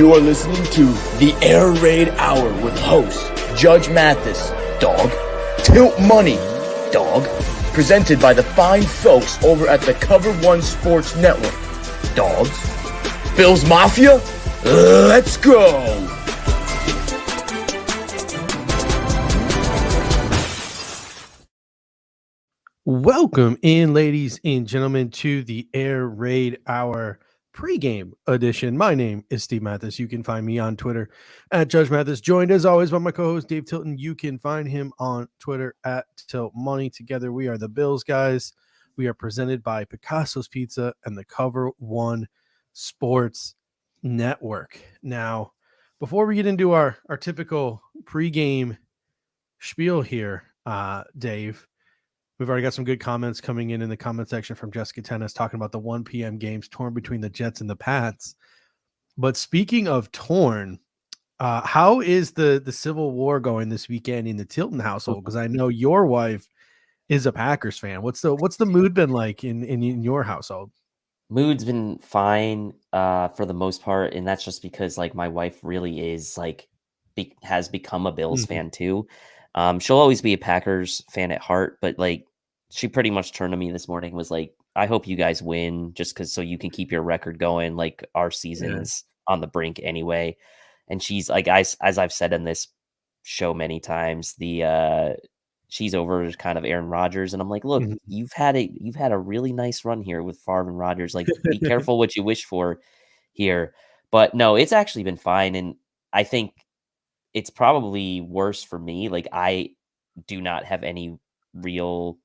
You are listening to the Air Raid Hour with host Judge Mathis, dog, Tilt Money, dog, presented by the fine folks over at the Cover One Sports Network, dogs. Bills Mafia, let's go! Welcome in, ladies and gentlemen, to the Air Raid Hour pregame edition. My name is Steve Mathis. You can find me on Twitter at Judge Mathis, joined as always by my co-host Dave Tilton. You can find him on Twitter at Tilt Money. Together we are the Bills guys. We are presented by Picasso's Pizza and the Cover One Sports Network. Now, before we get into our typical pregame spiel here, Dave, we've already got some good comments coming in the comment section from Jessica Tennis talking about the 1 p.m. games torn between the Jets and the Pats. But speaking of torn, how is the Civil War going this weekend in the Tilton household? Because I know your wife is a Packers fan. What's the mood been like in your household? Mood's been fine for the most part, and that's just because like my wife really is has become a Bills fan too. She'll always be a Packers fan at heart, but like she pretty much turned to me this morning, was like, I hope you guys win just because so you can keep your record going. Like our season's on the brink anyway. And she's like, as I've said in this show many times, she's over kind of Aaron Rodgers, and I'm like, look, you've had a really nice run here with Favre and Rodgers. Like, be careful what you wish for here. But no, it's actually been fine, and I think it's probably worse for me. Like, I do not have any real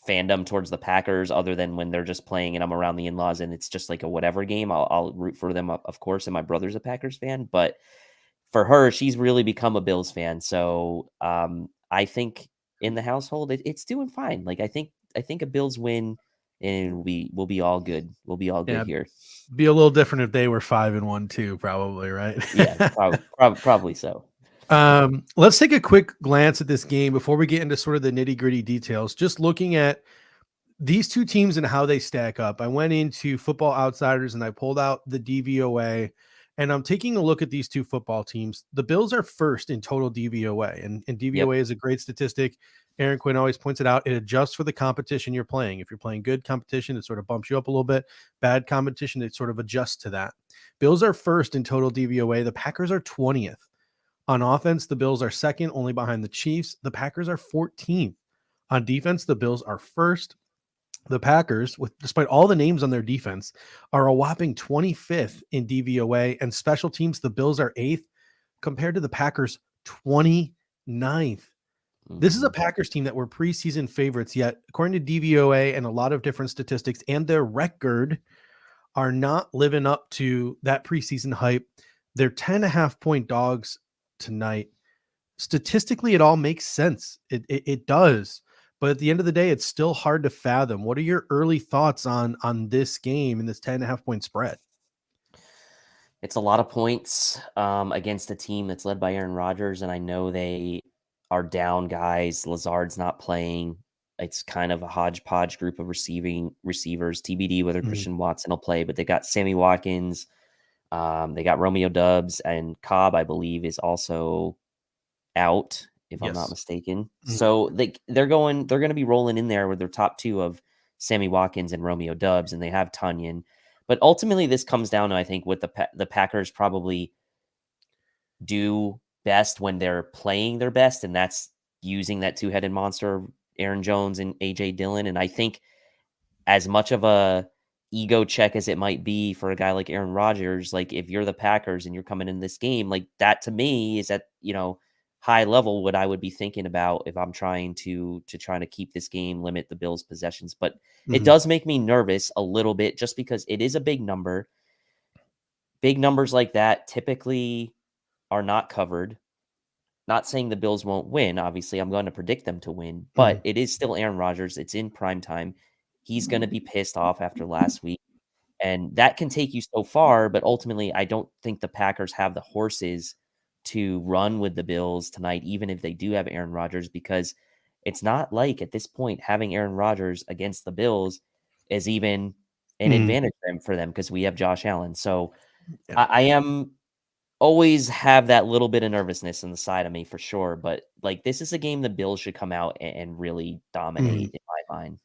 fandom towards the Packers other than when they're just playing and I'm around the in-laws and it's just like a whatever game. I'll root for them, of course, and my brother's a Packers fan, but for her, she's really become a Bills fan. So I think in the household, it's doing fine. Like I think a Bills win and we'll be all good. We'll be all good here. Be a little different if they were 5-1 too, probably, right? Yeah, probably so. Let's take a quick glance at this game before we get into sort of the nitty-gritty details. Just looking at these two teams and how they stack up. I went into Football Outsiders and I pulled out the DVOA, and I'm taking a look at these two football teams. The Bills are first in total DVOA, and DVOA is a great statistic. Aaron Quinn always points it out. It adjusts for the competition you're playing. If you're playing good competition, it sort of bumps you up a little bit. Bad competition, it sort of adjusts to that. Bills are first in total DVOA. The Packers are 20th. On offense, the Bills are second, only behind the Chiefs. The Packers are 14th. On defense, the Bills are first. The Packers, despite all the names on their defense, are a whopping 25th in DVOA, and special teams, the Bills are 8th compared to the Packers 29th. This is a Packers team that were preseason favorites, yet according to DVOA and a lot of different statistics and their record are not living up to that preseason hype. They're 10.5-point dogs tonight. Statistically, it all makes sense. It does. But at the end of the day, it's still hard to fathom. What are your early thoughts on this game and this 10.5-point spread? It's a lot of points against a team that's led by Aaron Rodgers, and I know they are down guys. Lazard's not playing. It's kind of a hodgepodge group of receivers, TBD whether Christian Watson will play, but they got Sammy Watkins, they got Romeo Doubs, and Cobb, I believe, is also out, if I'm not mistaken. So they're going to be rolling in there with their top two of Sammy Watkins and Romeo Doubs, and they have Tunyon. But ultimately, this comes down to, I think, what the Packers probably do best when they're playing their best, and that's using that two-headed monster, Aaron Jones and A.J. Dillon. And I think as much of a ego check as it might be for a guy like Aaron Rodgers, like if you're the Packers and you're coming in this game, like that to me is at, high level what I would be thinking about if I'm trying to keep this game, limit the Bills' possessions. But it does make me nervous a little bit just because it is a big number. Big numbers like that typically are not covered. Not saying the Bills won't win. Obviously, I'm going to predict them to win, but it is still Aaron Rodgers. It's in prime time. He's going to be pissed off after last week, and that can take you so far. But ultimately, I don't think the Packers have the horses to run with the Bills tonight, even if they do have Aaron Rodgers, because it's not like at this point having Aaron Rodgers against the Bills is even an advantage for them because we have Josh Allen. So Yeah. I am always have that little bit of nervousness in the side of me for sure, but like this is a game the Bills should come out and really Mhm. dominate in my mind.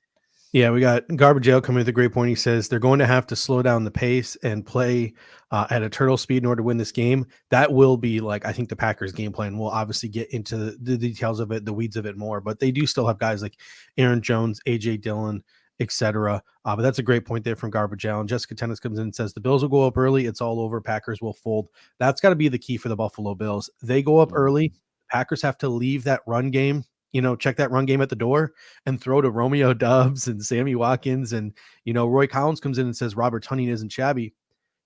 Yeah, we got Garbage Ale coming with a great point. He says they're going to have to slow down the pace and play at a turtle speed in order to win this game. That will be like, I think the Packers game plan. We'll obviously get into the details of it, the weeds of it more, but they do still have guys like Aaron Jones, AJ Dillon, etc. But that's a great point there from Garbage Ale. And Jessica Tennis comes in and says the Bills will go up early. It's all over. Packers will fold. That's got to be the key for the Buffalo Bills. They go up early. Packers have to leave that run game, check that run game at the door and throw to Romeo Doubs and Sammy Watkins. And, Roy Collins comes in and says Robert Tonyan isn't shabby.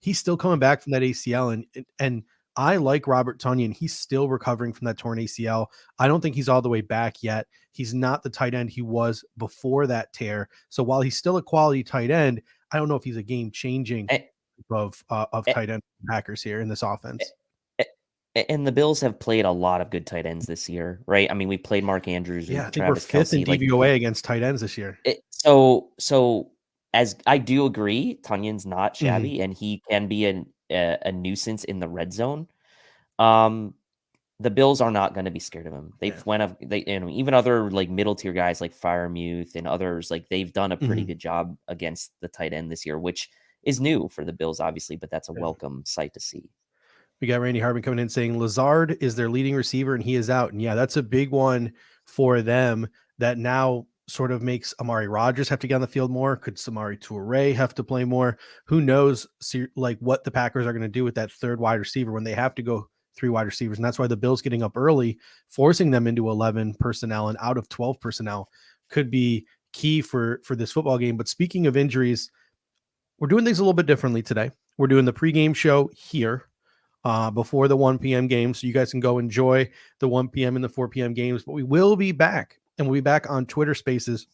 He's still coming back from that ACL. And I like Robert Tonyan. He's still recovering from that torn ACL. I don't think he's all the way back yet. He's not the tight end he was before that tear. So while he's still a quality tight end, I don't know if he's a game changing of tight end Packers here in this offense. And the Bills have played a lot of good tight ends this year, right? I mean, we played Mark Andrews and Yeah, I think Travis we're fifth in Kelce. DVOA against tight ends this year. So as I do agree, Tunyan's not Mm-hmm. shabby, and he can be a nuisance in the red zone. The Bills are not going to be scared of him. Even other like middle tier guys like Freiermuth and others, like they've done a pretty good job against the tight end this year, which is new for the Bills, obviously, but that's a welcome sight to see. We got Randy Harbin coming in saying Lazard is their leading receiver and he is out. And yeah, that's a big one for them that now sort of makes Amari Rodgers have to get on the field more. Could Samori Toure have to play more? Who knows like what the Packers are going to do with that third wide receiver when they have to go 3 wide receivers. And that's why the Bills getting up early, forcing them into 11 personnel and out of 12 personnel could be key for this football game. But speaking of injuries, we're doing things a little bit differently today. We're doing the pregame show here before the 1 p.m. game. So you guys can go enjoy the 1 p.m. and the 4 p.m. games, but we will be back, and we'll be back on Twitter Spaces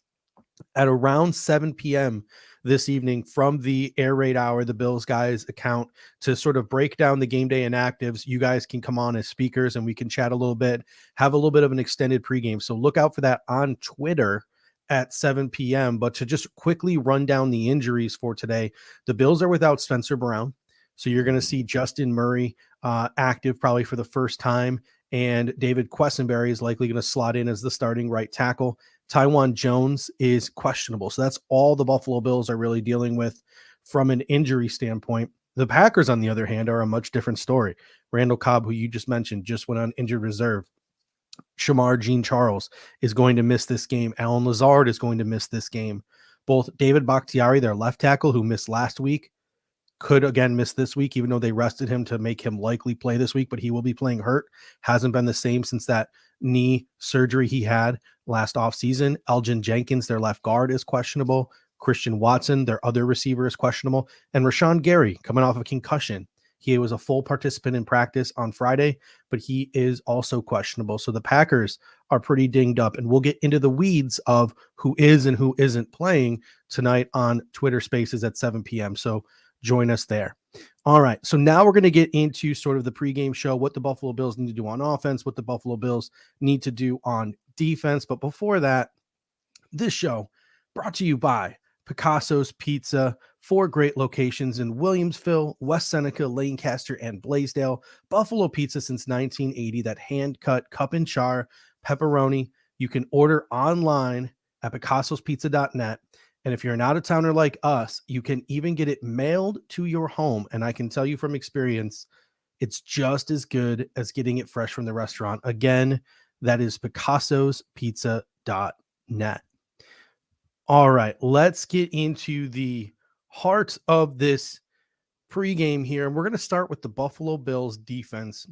at around 7 p.m. this evening from the Air Raid Hour, the Bills guys account, to sort of break down the game day inactives. You guys can come on as speakers and we can chat a little bit, have a little bit of an extended pregame. So look out for that on Twitter at 7 p.m. But to just quickly run down the injuries for today, the Bills are without Spencer Brown. So you're going to see Justin Murray active probably for the first time, and David Quessenberry is likely going to slot in as the starting right tackle. Taiwan Jones is questionable. So that's all the Buffalo Bills are really dealing with from an injury standpoint. The Packers, on the other hand, are a much different story. Randall Cobb, who you just mentioned, just went on injured reserve. Shamar Jean-Charles is going to miss this game. Alan Lazard is going to miss this game. Both David Bakhtiari, their left tackle, who missed last week, could again miss this week, even though they rested him to make him likely play this week, but he will be playing hurt. Hasn't been the same since that knee surgery he had last offseason. Elgin Jenkins, their left guard, is questionable. Christian Watson, their other receiver, is questionable. And Rashawn Gary, coming off of concussion. He was a full participant in practice on Friday, but he is also questionable. So the Packers are pretty dinged up, and we'll get into the weeds of who is and who isn't playing tonight on Twitter Spaces at 7 p.m. So join us there. All right. So now we're going to get into sort of the pregame show, what the Buffalo Bills need to do on offense, what the Buffalo Bills need to do on defense. But before that, this show brought to you by Picasso's Pizza, 4 great locations in Williamsville, West Seneca, Lancaster, and Blaisdell. Buffalo Pizza since 1980, that hand-cut cup and char pepperoni. You can order online at picassospizza.net. And if you're an out-of-towner like us, you can even get it mailed to your home. And I can tell you from experience, it's just as good as getting it fresh from the restaurant. Again, that is picassospizza.net. All right, let's get into the heart of this pregame here. And we're going to start with the Buffalo Bills defense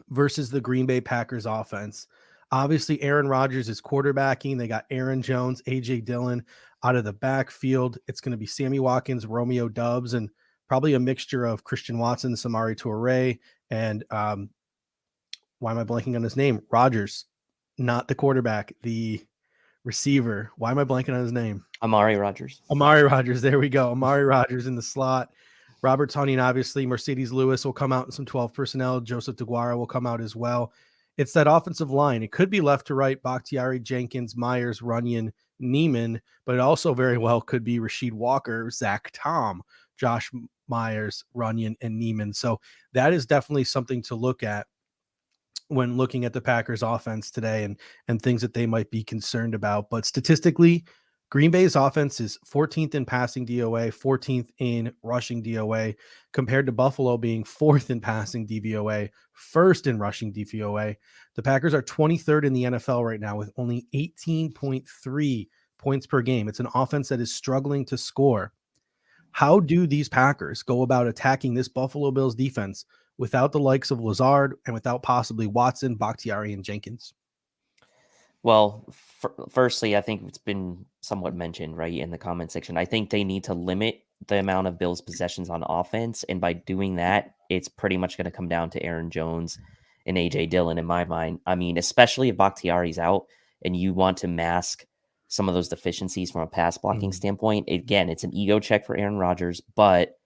versus the Green Bay Packers offense. Obviously, Aaron Rodgers is quarterbacking. They got Aaron Jones, AJ Dillon out of the backfield. It's going to be Sammy Watkins, Romeo Doubs, and probably a mixture of Christian Watson, Samori Toure, and why am I blanking on his name? Rodgers, not the quarterback, the receiver. Why am I blanking on his name? Amari Rodgers. Amari Rodgers. There we go. Amari Rodgers in the slot. Robert Tonyan, obviously. Mercedes Lewis will come out in some 12 personnel. Joseph DeGuara will come out as well. It's that offensive line. It could be left to right. Bakhtiari, Jenkins, Myers, Runyon, Neiman, but it also very well could be Rasheed Walker, Zach Tom, Josh Myers, Runyon, and Neiman. So that is definitely something to look at when looking at the Packers offense today and things that they might be concerned about. But statistically, Green Bay's offense is 14th in passing DOA, 14th in rushing DOA, compared to Buffalo being 4th in passing DVOA, 1st in rushing DVOA. The Packers are 23rd in the NFL right now with only 18.3 points per game. It's an offense that is struggling to score. How do these Packers go about attacking this Buffalo Bills defense without the likes of Lazard and without possibly Watson, Bakhtiari, and Jenkins? Well, firstly, I think it's been somewhat mentioned, right, in the comment section. I think they need to limit the amount of Bills possessions on offense. And by doing that, it's pretty much going to come down to Aaron Jones and AJ Dillon in my mind. I mean, especially if Bakhtiari's out and you want to mask some of those deficiencies from a pass blocking standpoint. Again, it's an ego check for Aaron Rodgers, but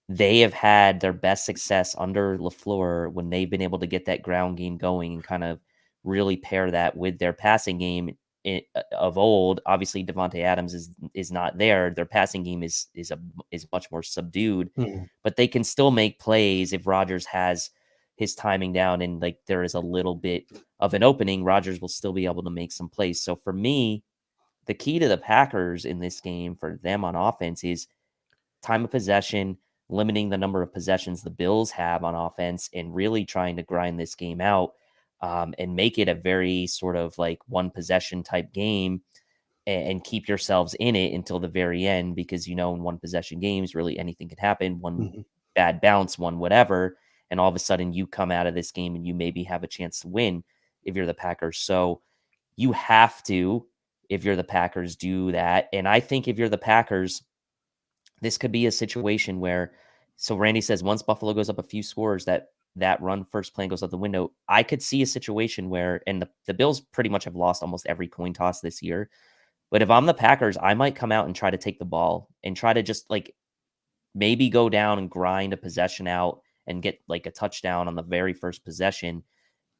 they have had their best success under LaFleur when they've been able to get that ground game going and kind of really pair that with their passing game of old. Obviously, Devontae Adams is not there. Their passing game is much more subdued, but they can still make plays if Rodgers has his timing down and like there is a little bit of an opening. Rodgers will still be able to make some plays. So for me, the key to the Packers in this game for them on offense is time of possession, limiting the number of possessions the Bills have on offense, and really trying to grind this game out and make it a very sort of like one possession type game and keep yourselves in it until the very end, because, you know, in one possession games, really anything can happen. One bad bounce, one whatever, and all of a sudden you come out of this game and you maybe have a chance to win if you're the Packers. So you have to, if you're the Packers, do that. And I think if you're the Packers, this could be a situation where, so Randy says once Buffalo goes up a few scores, that run first plan goes out the window. I could see a situation where, and the Bills pretty much have lost almost every coin toss this year. But if I'm the Packers, I might come out and try to take the ball and try to just like maybe go down and grind a possession out and get like a touchdown on the very first possession.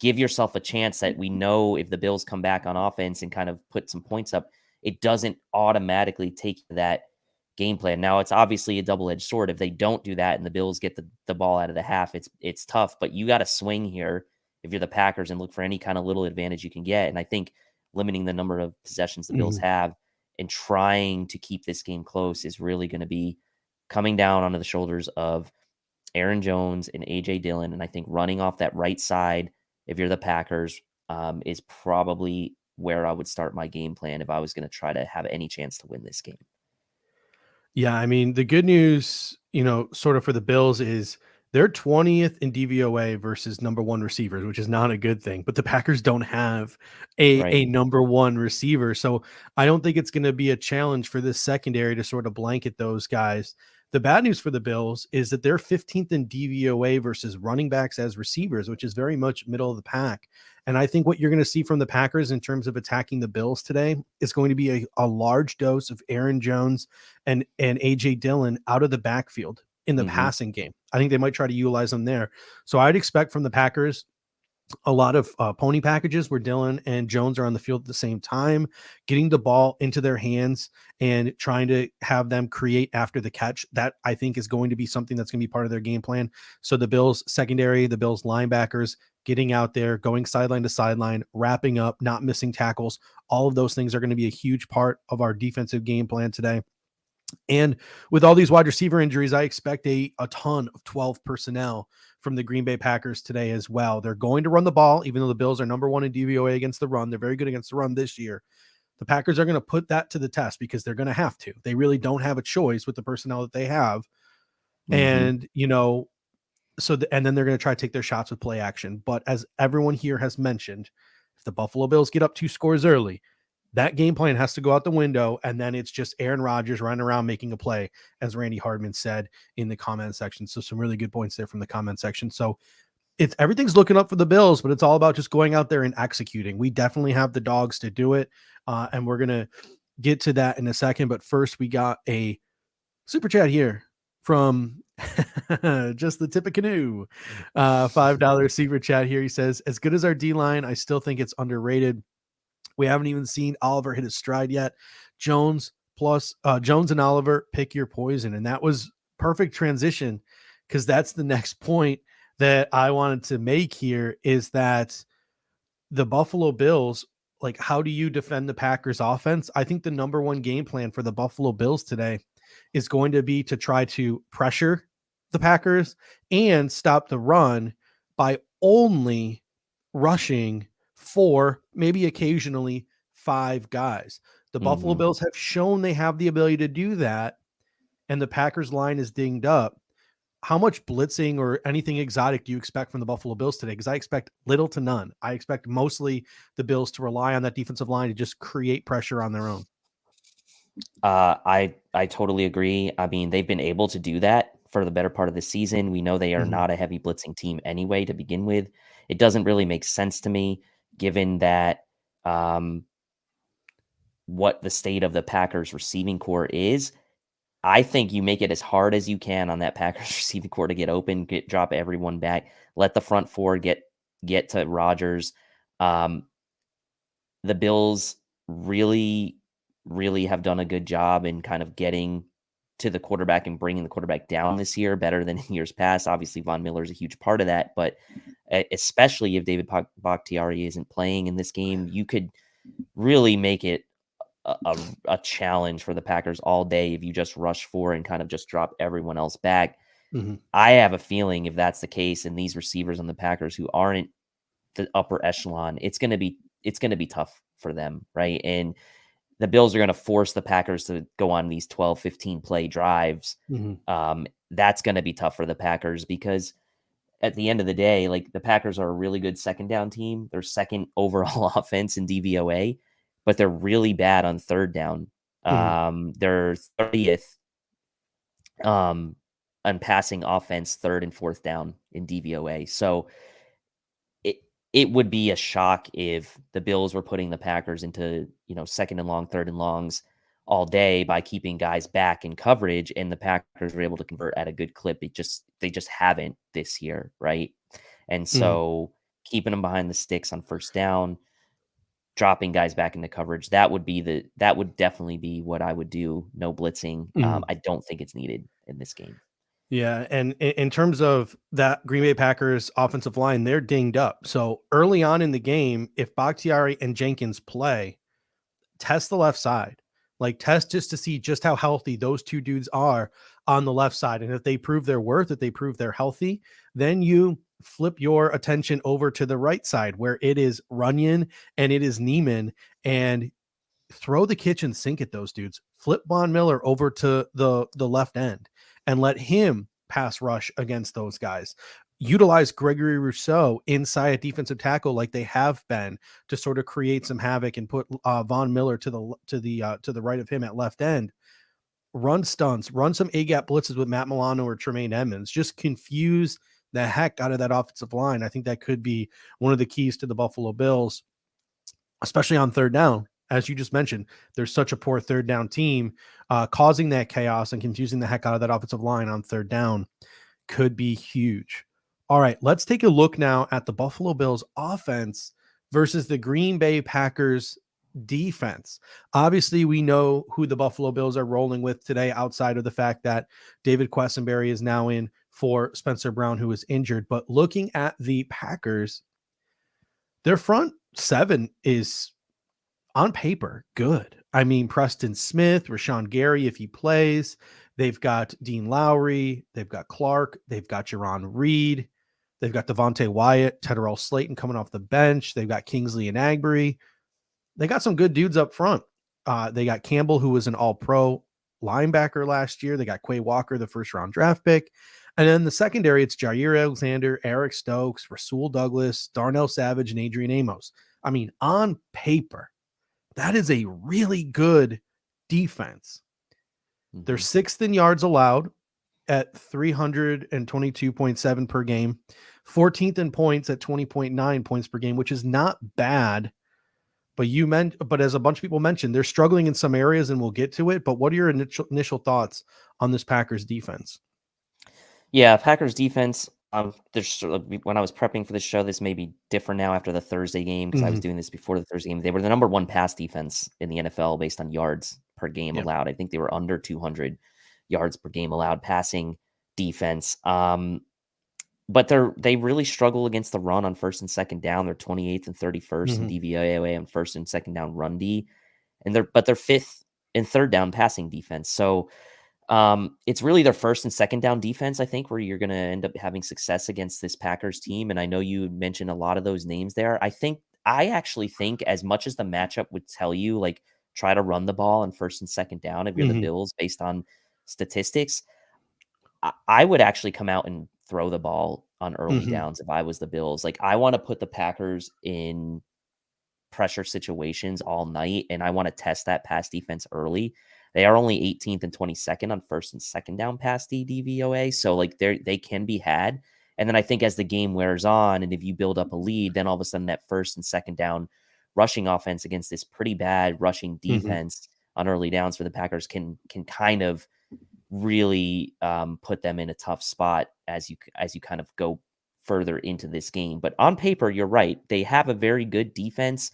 Give yourself a chance that we know if the Bills come back on offense and kind of put some points up, it doesn't automatically take that game plan. Now, it's obviously a double-edged sword. If they don't do that and the Bills get the ball out of the half, it's tough, but you got to swing here if you're the Packers and look for any kind of little advantage you can get. And I think limiting the number of possessions the Bills have and trying to keep this game close is really going to be coming down onto the shoulders of Aaron Jones and AJ Dillon. And I think running off that right side, if you're the Packers, is probably where I would start my game plan if I was going to try to have any chance to win this game. Yeah, I mean, the good news, you know, sort of for the Bills is they're 20th in DVOA versus number one receivers, which is not a good thing. But the Packers don't have a number one receiver. So I don't think it's going to be a challenge for this secondary to sort of blanket those guys. The bad news for the Bills is that they're 15th in DVOA versus running backs as receivers, which is very much middle of the pack. And I think what you're going to see from the Packers in terms of attacking the Bills today is going to be a large dose of Aaron Jones and AJ Dillon out of the backfield in the passing game. I think they might try to utilize them there. So I'd expect from the Packers a lot of pony packages where Dillon and Jones are on the field at the same time, getting the ball into their hands and trying to have them create after the catch. That I think is going to be something that's going to be part of their game plan. So the Bills secondary, the Bills linebackers getting out there, going sideline to sideline, wrapping up, not missing tackles. All of those things are going to be a huge part of our defensive game plan today. And with all these wide receiver injuries, I expect a ton of 12 personnel from the Green Bay Packers today as well. They're going to run the ball, even though the Bills are number one in DVOA against the run. They're very good against the run this year. The Packers are going to put that to the test because they're going to have to. They really don't have a choice with the personnel that they have. And, you know, and then they're going to try to take their shots with play action. But as everyone here has mentioned, if the Buffalo Bills get up 2 scores early, that game plan has to go out the window, and then it's just Aaron Rodgers running around making a play, as Randy Hardman said in the comment section. So some really good points there from the comment section. So everything's looking up for the Bills, but it's all about just going out there and executing. We definitely have the dogs to do it, and we're going to get to that in a second. But first, we got a super chat here from just the tip of canoe. $5 super chat here. He says, as good as our D-line, I still think it's underrated. We haven't even seen Oliver hit his stride yet. Jones and Oliver, pick your poison. And that was perfect transition, because that's the next point that I wanted to make here, is that the Buffalo Bills, like, how do you defend the Packers offense? I think the number one game plan for the Buffalo Bills today is going to be to try to pressure the Packers and stop the run by only rushing 4, maybe occasionally 5 guys. The Buffalo Bills have shown they have the ability to do that, and the Packers line is dinged up. How much blitzing or anything exotic do you expect from the Buffalo Bills today? Because I expect little to none. I expect mostly the Bills to rely on that defensive line to just create pressure on their own. I totally agree. I mean, they've been able to do that for the better part of the season. We know they are not a heavy blitzing team anyway to begin with. It doesn't really make sense to me, given that what the state of the Packers receiving core is. I think you make it as hard as you can on that Packers receiving core to get open, drop everyone back, let the front four get to Rodgers. The Bills really, really have done a good job in kind of getting to the quarterback and bringing the quarterback down this year, better than in years past. Obviously, Von Miller is a huge part of that, but especially if David Bakhtiari isn't playing in this game, you could really make it a challenge for the Packers all day if you just rush 4 and kind of just drop everyone else back. I have a feeling if that's the case, and these receivers on the Packers who aren't the upper echelon, it's going to be tough for them, right? And the Bills are going to force the Packers to go on these 12, 15 play drives. That's going to be tough for the Packers, because at the end of the day, like, the Packers are a really good second down team. They're second overall offense in DVOA, but they're really bad on third down. They're 30th on passing offense, third and fourth down in DVOA. So it would be a shock if the Bills were putting the Packers into, second and long, third and longs all day by keeping guys back in coverage, and the Packers were able to convert at a good clip. They just haven't this year, right? And so keeping them behind the sticks on first down, dropping guys back into coverage, that would definitely be what I would do. No blitzing. I don't think it's needed in this game. Yeah, and in terms of that Green Bay Packers offensive line, they're dinged up. So early on in the game, if Bakhtiari and Jenkins play, test the left side. Like, test just to see just how healthy those two dudes are on the left side. And if they prove their worth, if they prove they're healthy, then you flip your attention over to the right side, where it is Runyon and it is Neiman, and throw the kitchen sink at those dudes. Flip Von Miller over to the left end and let him pass rush against those guys. Utilize Gregory Rousseau inside a defensive tackle like they have been, to sort of create some havoc and put Von Miller to the right of him at left end. Run stunts, run some A-gap blitzes with Matt Milano or Tremaine Edmonds. Just confuse the heck out of that offensive line. I think that could be one of the keys to the Buffalo Bills, especially on third down. As you just mentioned, there's such a poor third down team. Causing that chaos and confusing the heck out of that offensive line on third down could be huge. All right, let's take a look now at the Buffalo Bills offense versus the Green Bay Packers defense. Obviously, we know who the Buffalo Bills are rolling with today, outside of the fact that David Quessenberry is now in for Spencer Brown, who is injured. But looking at the Packers, their front seven is, on paper, good. I mean, Preston Smith, Rashawn Gary, if he plays, they've got Dean Lowry, they've got Clark, they've got Jaron Reed, they've got Devontae Wyatt, Tedderell Slayton coming off the bench, they've got Kingsley and Agbury. They got some good dudes up front. They got Campbell, who was an all-pro linebacker last year. They got Quay Walker, the first-round draft pick. And then the secondary, it's Jair Alexander, Eric Stokes, Rasul Douglas, Darnell Savage, and Adrian Amos. I mean, on paper, that is a really good defense. They're sixth in yards allowed at 322.7 per game, 14th in points at 20.9 points per game, which is not bad. But as a bunch of people mentioned, they're struggling in some areas, and we'll get to it. But what are your initial thoughts on this Packers defense? Yeah, Packers defense, There's when I was prepping for the show, this may be different now after the Thursday game because I was Mhm. doing this before the Thursday game. They were the number one pass defense in the NFL based on yards per game Yep. allowed. I think they were under 200 yards per game allowed passing defense. But they really struggle against the run on first and second down. They're 28th and 31st in Mhm. DVOA on first and second down run D, and they're fifth in third down passing defense. So it's really their first and second down defense, I think, where you're going to end up having success against this Packers team. And I know you mentioned a lot of those names there. I actually think, as much as the matchup would tell you, like, try to run the ball on first and second down if you're the Mhm. Bills based on statistics, I would actually come out and throw the ball on early Mhm. downs if I was the Bills. Like, I want to put the Packers in pressure situations all night, and I want to test that pass defense early. They are only 18th and 22nd on first and second down pass DVOA, so like they can be had. And then I think as the game wears on, and if you build up a lead, then all of a sudden that first and second down rushing offense against this pretty bad rushing Mhm. defense on early downs for the Packers can kind of really put them in a tough spot as you kind of go further into this game. But on paper, you're right. They have a very good defense.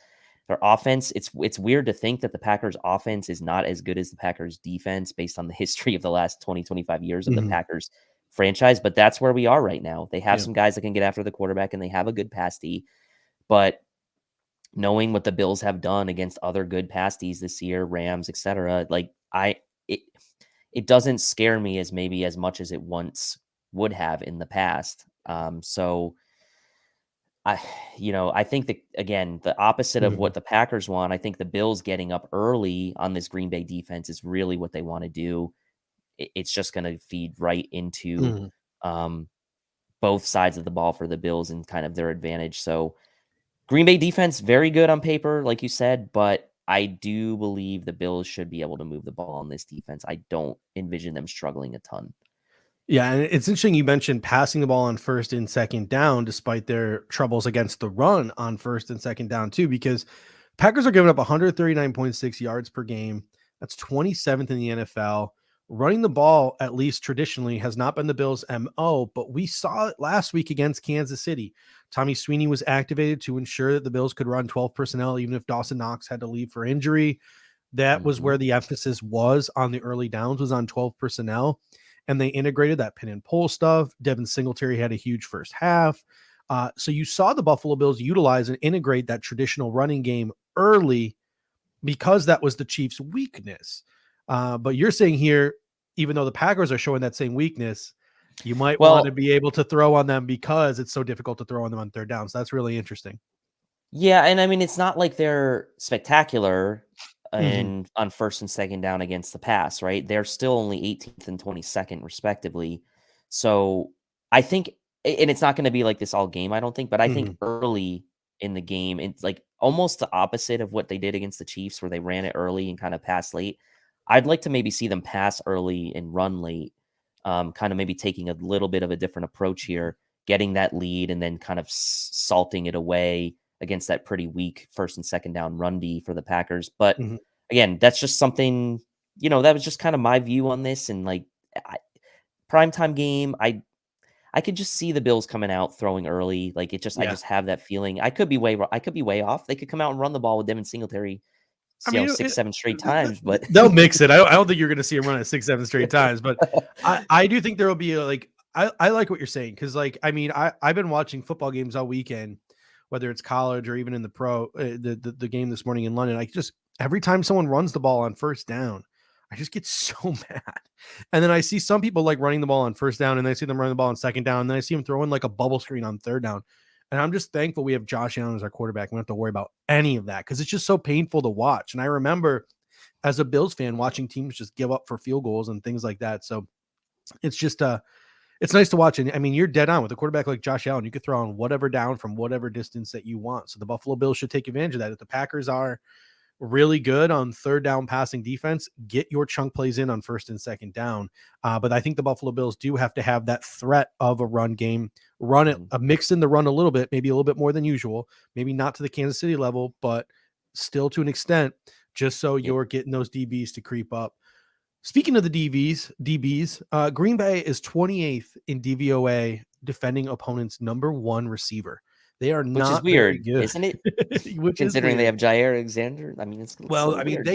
Their offense, it's weird to think that the Packers offense is not as good as the Packers defense based on the history of the last 20, 25 years of the Mhm. Packers franchise, but that's where we are right now. They have Yeah. some guys that can get after the quarterback and they have a good pass D, but knowing what the Bills have done against other good pass Ds this year, Rams, etc., like it it doesn't scare me as maybe as much as it once would have in the past. So I, I think that, again, the opposite of Mhm. what the Packers want. I think the Bills getting up early on this Green Bay defense is really what they want to do. It's just going to feed right into Mhm. um, both sides of the ball for the Bills and kind of their advantage. So Green Bay defense, very good on paper, like you said, but I do believe the Bills should be able to move the ball on this defense. I don't envision them struggling a ton. Yeah, and it's interesting you mentioned passing the ball on first and second down despite their troubles against the run on first and second down too, because Packers are giving up 139.6 yards per game. That's 27th in the NFL. Running the ball, at least traditionally, has not been the Bills' MO, but we saw it last week against Kansas City. Tommy Sweeney was activated to ensure that the Bills could run 12 personnel, even if Dawson Knox had to leave for injury. That was Mhm. where the emphasis was on the early downs, was on 12 personnel. And they integrated that pin and pull stuff. Devin Singletary had a huge first half. So you saw the Buffalo Bills utilize and integrate that traditional running game early because that was the Chiefs' weakness. But you're saying here, even though the Packers are showing that same weakness, you might want to Well, be able to throw on them because it's so difficult to throw on them on third downs. That's really interesting. yeah, and I mean, it's not like they're spectacular Mhm. on first and second down against the pass, right? They're still only 18th and 22nd, respectively. So I think, and it's not going to be like this all game, I don't think, but I think Mhm. early in the game, it's like almost the opposite of what they did against the Chiefs, where they ran it early and kind of pass late. I'd like to maybe see them pass early and run late, kind of maybe taking a little bit of a different approach here, getting that lead and then kind of salting it away against that pretty weak first and second down run D for the Packers. But Mhm. again, that's just something, that was just kind of my view on this. And like, primetime game, I could just see the Bills coming out throwing early. Like, I Yeah. just have that feeling. I could be way off. They could come out and run the ball with Devin Singletary, I mean, six, 7 straight times. But they'll mix it. I don't think you're going to see him run it 6, 7 straight times, but I do think there will be I like what you're saying because I mean I've been watching football games all weekend, whether it's college or even in the pro the game this morning in London. I just every time someone runs the ball on first down, I just get so mad. And then I see some people like running the ball on first down, and then I see them running the ball on second down, and then I see them throwing like a bubble screen on third down. And I'm just thankful we have Josh Allen as our quarterback. We don't have to worry about any of that because it's just so painful to watch. And I remember as a Bills fan watching teams just give up for field goals and things like that. So it's just it's nice to watch. And I mean, you're dead on with a quarterback like Josh Allen. You could throw on whatever down from whatever distance that you want. So the Buffalo Bills should take advantage of that. If the Packers are really good on third down passing defense, get your chunk plays in on first and second down. But I think the Buffalo Bills do have to have that threat of a run game, run it, Mhm. mix in the run a little bit, maybe a little bit more than usual, maybe not to the Kansas City level, but still to an extent, just so Yep. you're getting those DBs to creep up. Speaking of the DBs, Green Bay is 28th in DVOA defending opponents' number one receiver. They are Which is not very weird, good, isn't it? which is Considering they weird. have Jair Alexander. I mean, it's a Well, little I mean, weird.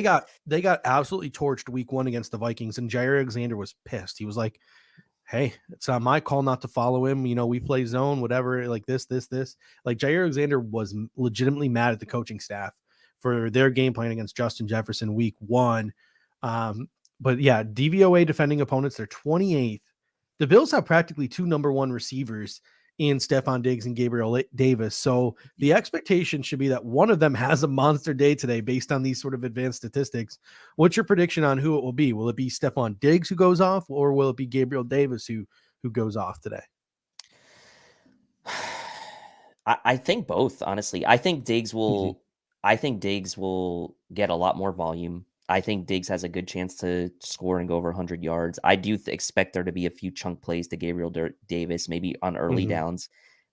they got absolutely torched week one against the Vikings, and Jair Alexander was pissed. He was like, "Hey, it's not my call not to follow him. You know, we play zone, whatever, like this. Like Jair Alexander was legitimately mad at the coaching staff for their game plan against Justin Jefferson week one. Um, but yeah, DVOA defending opponents, they're 28th. The Bills have practically two number one receivers in Stephon Diggs and Gabriel Davis. So the expectation should be that one of them has a monster day today based on these sort of advanced statistics. What's your prediction on who it will be? Will it be Stephon Diggs who goes off, or will it be Gabriel Davis who goes off today? I think both, honestly. I think Diggs Mhm. will. I think Diggs will get a lot more volume. I think Diggs has a good chance to score and go over 100 yards. I do expect there to be a few chunk plays to Gabriel Davis, maybe on early Mhm. downs,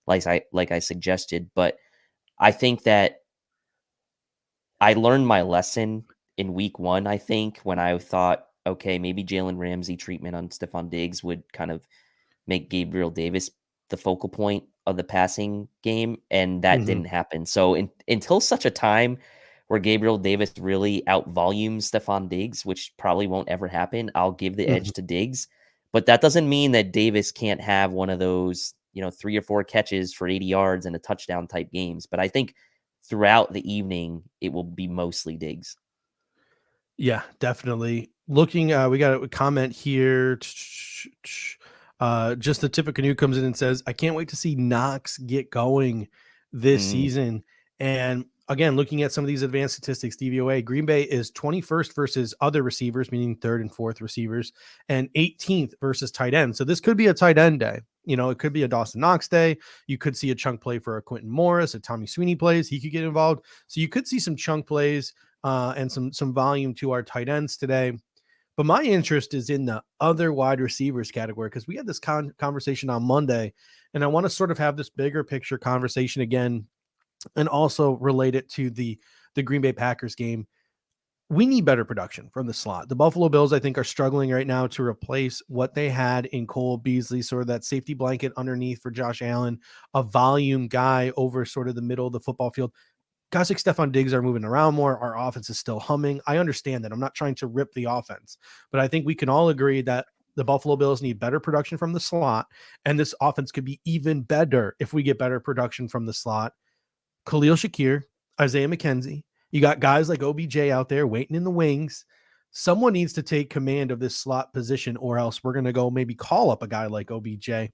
like I suggested. But I think that I learned my lesson in week one. I think when I thought, okay, maybe Jalen Ramsey treatment on Stephon Diggs would kind of make Gabriel Davis the focal point of the passing game, and that Mhm. didn't happen. So until such a time where Gabriel Davis really outvolumes Stephon Diggs, which probably won't ever happen, I'll give the Mhm. edge to Diggs. But that doesn't mean that Davis can't have one of those, 3 or 4 catches for 80 yards and a touchdown type games. But I think throughout the evening, it will be mostly Diggs. Yeah, definitely. Looking, we got a comment here. Just the tip of canoe comes in and says, "I can't wait to see Knox get going this Mm, season." And again, looking at some of these advanced statistics, DVOA, Green Bay is 21st versus other receivers, meaning third and fourth receivers, and 18th versus tight end. So this could be a tight end day. You know, it could be a Dawson Knox day. You could see a chunk play for a Quentin Morris, a Tommy Sweeney plays. He could get involved. So you could see some chunk plays and some volume to our tight ends today. But my interest is in the other wide receivers category because we had this conversation on Monday, and I want to sort of have this bigger picture conversation again, and also relate it to the Green Bay Packers game. We need better production from the slot. The Buffalo Bills, I think, are struggling right now to replace what they had in Cole Beasley, sort of that safety blanket underneath for Josh Allen, a volume guy over sort of the middle of the football field. Guys like Stephon Diggs are moving around more. Our offense is still humming. I understand that. I'm not trying to rip the offense, but I think we can all agree that the Buffalo Bills need better production from the slot, and this offense could be even better if we get better production from the slot. Khalil Shakir, Isaiah McKenzie. You got guys like OBJ out there waiting in the wings. Someone needs to take command of this slot position, or else we're going to go maybe call up a guy like OBJ.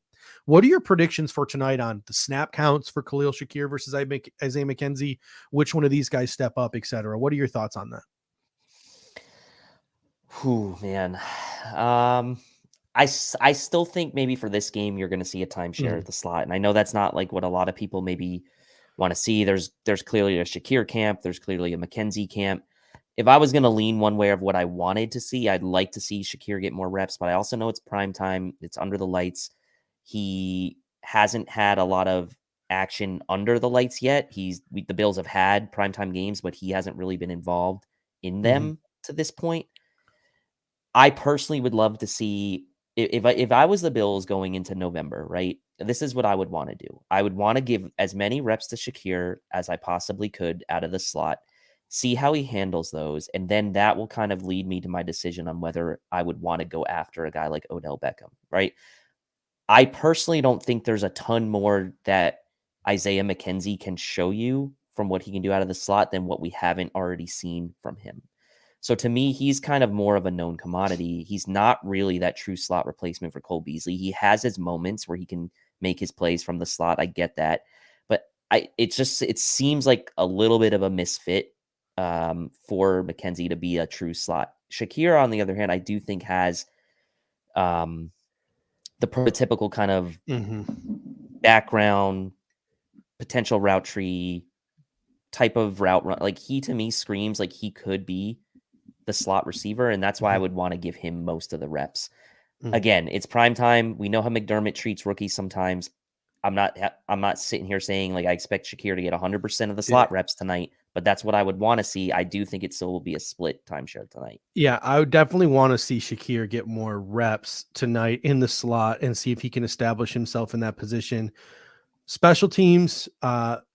What are your predictions for tonight on the snap counts for Khalil Shakir versus Isaiah McKenzie? Which one of these guys step up, etc.? What are your thoughts on that? Whew, man. I still think maybe for this game you're going to see a timeshare Mhm. at the slot, and I know that's not like what a lot of people maybe want to see. There's clearly a Shakir camp. There's clearly a McKenzie camp. If I was going to lean one way of what I wanted to see, I'd like to see Shakir get more reps, but I also know it's prime time. It's under the lights. He hasn't had a lot of action under the lights yet. The Bills have had primetime games, but he hasn't really been involved in Mhm. them to this point. I personally would love to see if I was the Bills going into November, right? This is what I would want to do. I would want to give as many reps to Shakir as I possibly could out of the slot, see how he handles those, and then that will kind of lead me to my decision on whether I would want to go after a guy like Odell Beckham, right? I personally don't think there's a ton more that Isaiah McKenzie can show you from what he can do out of the slot than what we haven't already seen from him. So to me, he's kind of more of a known commodity. He's not really that true slot replacement for Cole Beasley. He has his moments where he can make his plays from the slot. I get that. But it seems like a little bit of a misfit for McKenzie to be a true slot. Shakira, on the other hand, I do think has um, the prototypical kind of Mhm. background, potential route tree type of route run. Like he to me screams like he could be the slot receiver, and that's why I Mhm. would want to give him most of the reps. Mhm. Again, it's prime time. We know how McDermott treats rookies sometimes. I'm not sitting here saying like I expect Shakir to get 100% of the Yeah. slot reps tonight, but that's what I would want to see. I do think it still will be a split timeshare tonight. Yeah, I would definitely want to see Shakir get more reps tonight in the slot and see if he can establish himself in that position. Special teams,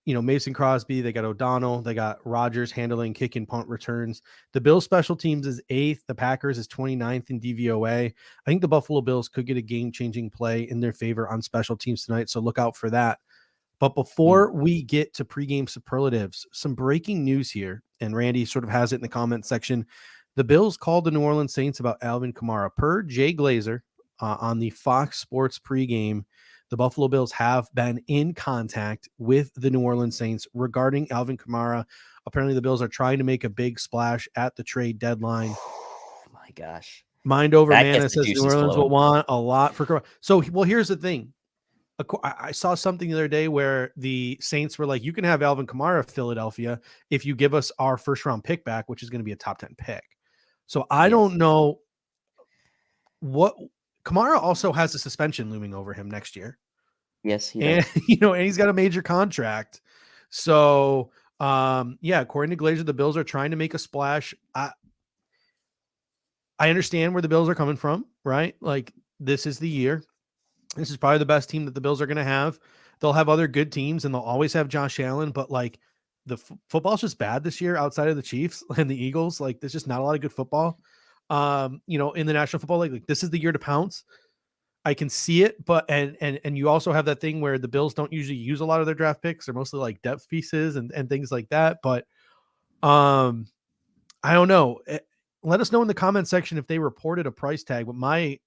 Mason Crosby, they got O'Donnell, they got Rodgers handling kick and punt returns. The Bills special teams is 8th. The Packers is 29th in DVOA. I think the Buffalo Bills could get a game-changing play in their favor on special teams tonight, so look out for that. But before we get to pregame superlatives, some breaking news here, and Randy sort of has it in the comment section. The Bills called the New Orleans Saints about Alvin Kamara. Per Jay Glazer on the Fox Sports pregame, the Buffalo Bills have been in contact with the New Orleans Saints regarding Alvin Kamara. Apparently, the Bills are trying to make a big splash at the trade deadline. Oh my gosh. Mind over That Mana gets the says New juices Orleans will flowing. want a lot for Kamara. So, well, here's the thing. I saw something the other day where the Saints were like, you can have Alvin Kamara of Philadelphia if you give us our first round pick back, which is going to be a top 10 pick. So I don't know what Kamara also has a suspension looming over him next year. Yes, he does. And, and he's got a major contract. So, according to Glazer, the Bills are trying to make a splash. I understand where the Bills are coming from, right? Like, this is the year. This is probably the best team that the Bills are going to have. They'll have other good teams, and they'll always have Josh Allen, but like the football's just bad this year outside of the Chiefs and the Eagles. Like, there's just not a lot of good football. In the National Football League, like this is the year to pounce. I can see it, but and you also have that thing where the Bills don't usually use a lot of their draft picks. They're mostly like depth pieces and things like that. But I don't know. Let us know in the comment section if they reported a price tag. But my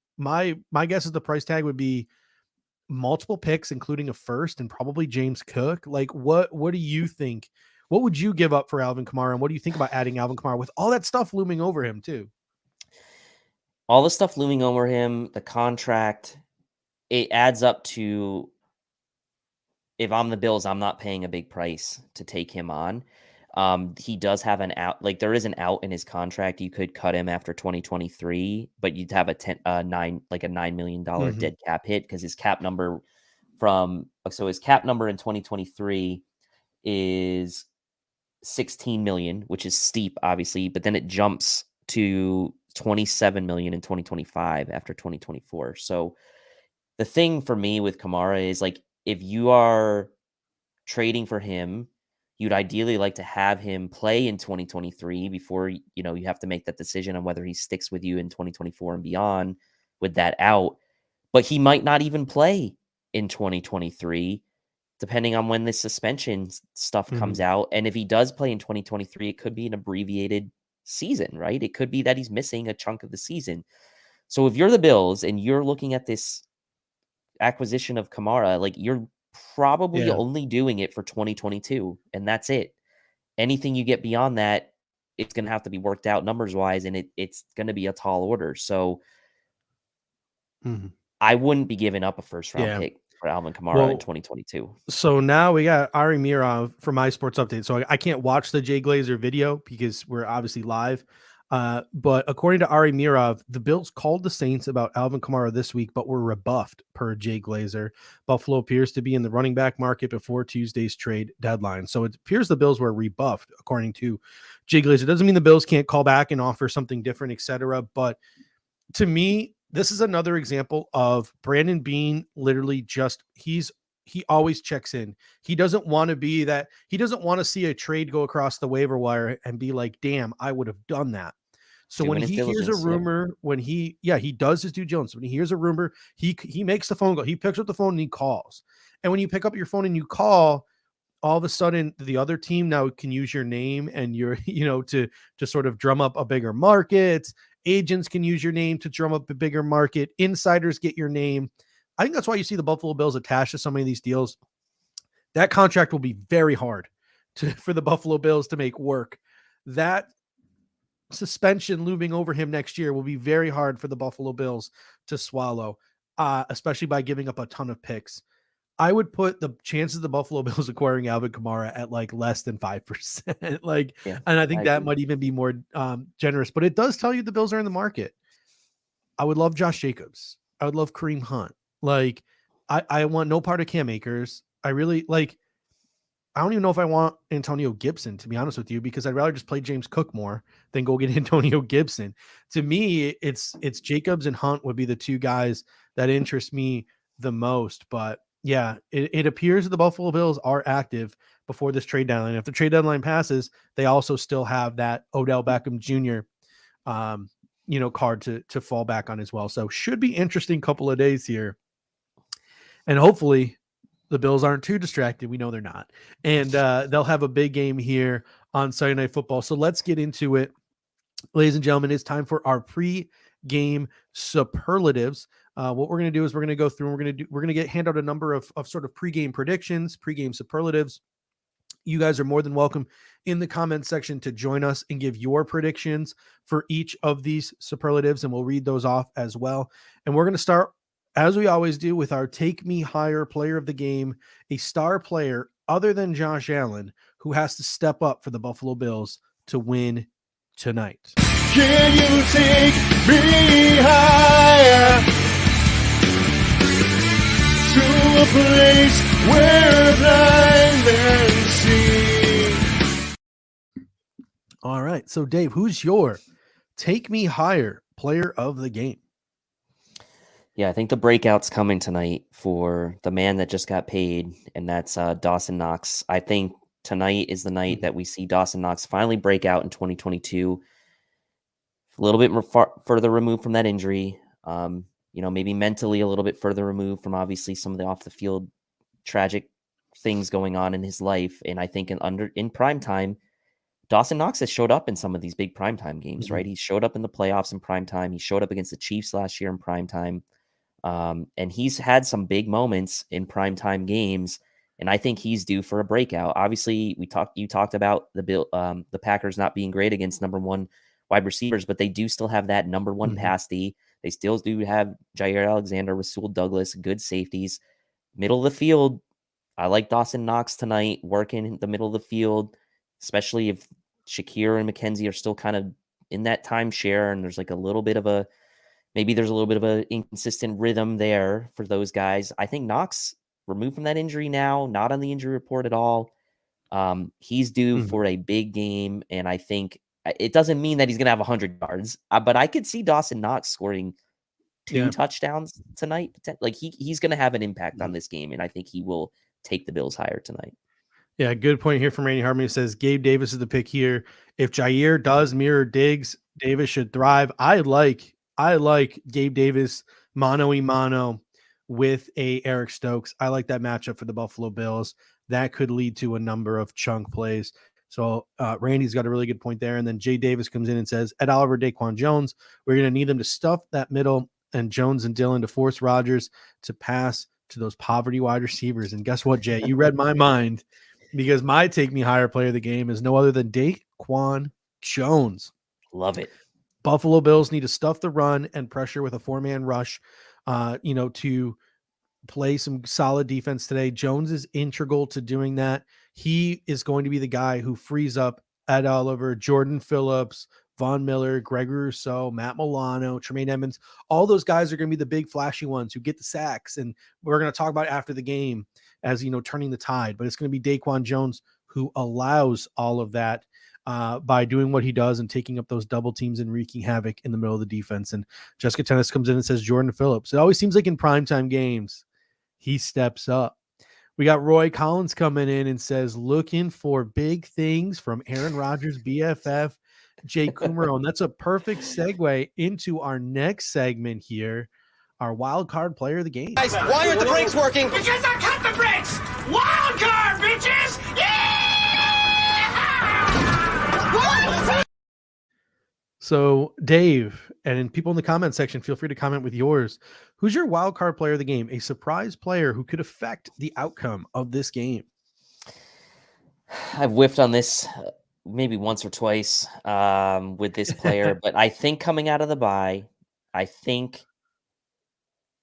guess is the price tag would be multiple picks, including a first and probably James Cook. Like, what do you think? What would you give up for Alvin Kamara? And what do you think about adding Alvin Kamara with all that stuff looming over him too? All the stuff looming over him, the contract, it adds up to, if I'm the Bills, I'm not paying a big price to take him on. He does have an out, like there is an out in his contract. You could cut him after 2023, but you'd have a $9 million dead cap hit because his cap number his cap number in 2023 is 16 million, which is steep, obviously, but then it jumps to 27 million in 2025 after 2024. So the thing for me with Kamara is like, if you are trading for him, you'd ideally like to have him play in 2023 before, you have to make that decision on whether he sticks with you in 2024 and beyond with that out. But he might not even play in 2023, depending on when this suspension stuff comes out. And if he does play in 2023, it could be an abbreviated season, right? It could be that he's missing a chunk of the season. So if you're the Bills and you're looking at this acquisition of Kamara, like you're probably only doing it for 2022 and that's it. Anything you get beyond that, it's going to have to be worked out numbers wise, and it's going to be a tall order. So I wouldn't be giving up a first round pick for Alvin Kamara in 2022. So now we got Ari Mirov for My Sports Update. So I can't watch the Jay Glazer video because we're obviously live. But according to Ari Mirov, the Bills called the Saints about Alvin Kamara this week, but were rebuffed per Jay Glazer. Buffalo appears to be in the running back market before Tuesday's trade deadline. So it appears the Bills were rebuffed, according to Jay Glazer. Doesn't mean the Bills can't call back and offer something different, etc. But to me, this is another example of Brandon Beane literally he always checks in. He doesn't want to be that. He doesn't want to see a trade go across the waiver wire and be like, damn, I would have done that. So when he hears a rumor, when he does his due diligence. When he hears a rumor, he makes the phone call. He picks up the phone and he calls. And when you pick up your phone and you call, all of a sudden the other team now can use your name and you're, to sort of drum up a bigger market. Agents can use your name to drum up a bigger market. Insiders get your name. I think that's why you see the Buffalo Bills attached to so many of these deals. That contract will be very hard for the Buffalo Bills to make work. That suspension looming over him next year will be very hard for the Buffalo Bills to swallow, especially by giving up a ton of picks. I would put the chances of the Buffalo Bills acquiring Alvin Kamara at like less than 5%. And I think that might even be more generous, but it does tell you the Bills are in the market. I would love Josh Jacobs. I would love Kareem Hunt. Like, I want no part of Cam Akers. I really like. I don't even know if I want Antonio Gibson, to be honest with you, because I'd rather just play James Cook more than go get Antonio Gibson. To me, it's Jacobs and Hunt would be the two guys that interest me the most. But yeah, it appears that the Buffalo Bills are active before this trade deadline. If the trade deadline passes, they also still have that Odell Beckham Jr. Card to fall back on as well. So should be interesting couple of days here. And hopefully the Bills aren't too distracted. We know they're not. And they'll have a big game here on Sunday Night Football. So let's get into it. Ladies and gentlemen, it's time for our pre-game superlatives. What we're going to do is we're going to go through and we're going to hand out a number of sort of pre-game predictions, pre-game superlatives. You guys are more than welcome in the comment section to join us and give your predictions for each of these superlatives, and we'll read those off as well. And we're going to start, as we always do, with our Take Me Higher player of the game, a star player other than Josh Allen, who has to step up for the Buffalo Bills to win tonight. Can you take me higher to a place where blind men see? All right. So, Dave, who's your Take Me Higher player of the game? Yeah, I think the breakout's coming tonight for the man that just got paid, and that's Dawson Knox. I think tonight is the night that we see Dawson Knox finally break out in 2022. A little bit more further removed from that injury. Maybe mentally a little bit further removed from obviously some of the off the field tragic things going on in his life. And I think in prime time, Dawson Knox has showed up in some of these big primetime games, right? He showed up in the playoffs in primetime. He showed up against the Chiefs last year in primetime. And he's had some big moments in primetime games, and I think he's due for a breakout. Obviously, you talked about the Packers not being great against number one wide receivers, but they do still have that number one pass D. They still do have Jair Alexander, Rasul Douglas, good safeties. Middle of the field, I like Dawson Knox tonight, working in the middle of the field, especially if Shakir and McKenzie are still kind of in that timeshare, and there's like a little bit of a inconsistent rhythm there for those guys. I think Knox, removed from that injury now, not on the injury report at all. He's due for a big game, and I think it doesn't mean that he's going to have 100 yards, but I could see Dawson Knox scoring two touchdowns tonight. Like he's going to have an impact on this game, and I think he will take the Bills higher tonight. Yeah, good point here from Randy Harmon, who says Gabe Davis is the pick here. If Jair does mirror Diggs, Davis should thrive. I like Gabe Davis mano-a-mano with a Eric Stokes. I like that matchup for the Buffalo Bills. That could lead to a number of chunk plays. So Randy's got a really good point there. And then Jay Davis comes in and says, Ed Oliver, Daquan Jones, we're going to need them to stuff that middle and Jones and Dillon to force Rodgers to pass to those poverty wide receivers. And guess what, Jay? You read my mind, because my Take Me Higher player of the game is no other than Daquan Jones. Love it. Buffalo Bills need to stuff the run and pressure with a four-man rush, to play some solid defense today. Jones is integral to doing that. He is going to be the guy who frees up Ed Oliver, Jordan Phillips, Von Miller, Gregory Rousseau, Matt Milano, Tremaine Edmonds. All those guys are going to be the big flashy ones who get the sacks. And we're going to talk about after the game as, turning the tide. But it's going to be Daquan Jones who allows all of that by doing what he does and taking up those double teams and wreaking havoc in the middle of the defense. And Jessica Tennis comes in and says Jordan Phillips. It always seems like in primetime games, he steps up. We got Roy Collins coming in and says, looking for big things from Aaron Rodgers, BFF, Jay Kumaro. And that's a perfect segue into our next segment here, our wild card player of the game. Guys, why aren't the brakes working? Because I cut the brakes! Wild card, bitches! Yeah! So, Dave, and people in the comment section, feel free to comment with yours. Who's your wild card player of the game? A surprise player who could affect the outcome of this game? I've whiffed on this maybe once or twice with this player, but I think coming out of the bye, I think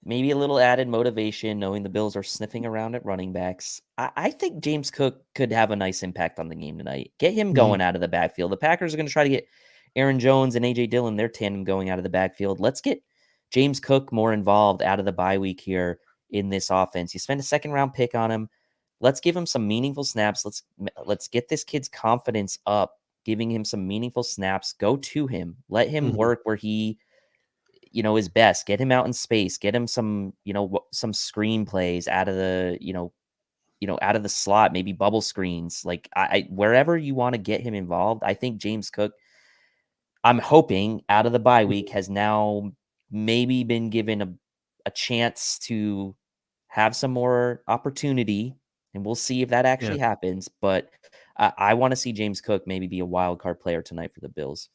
maybe a little added motivation, knowing the Bills are sniffing around at running backs. I think James Cook could have a nice impact on the game tonight. Get him going out of the backfield. The Packers are going to try to get Aaron Jones and A.J. Dillon, their tandem, going out of the backfield. Let's get James Cook more involved out of the bye week here in this offense. You spend a second-round pick on him. let's give him some meaningful snaps. Let's get this kid's confidence up, giving him some meaningful snaps. Go to him. Let him work where he, is best. Get him out in space. Get him some, some screen plays out of the, out of the slot, maybe bubble screens. Like I wherever you want to get him involved. I think James Cook, I'm hoping out of the bye week, has now maybe been given a chance to have some more opportunity, and we'll see if that actually happens. But I want to see James Cook maybe be a wild card player tonight for the Bills.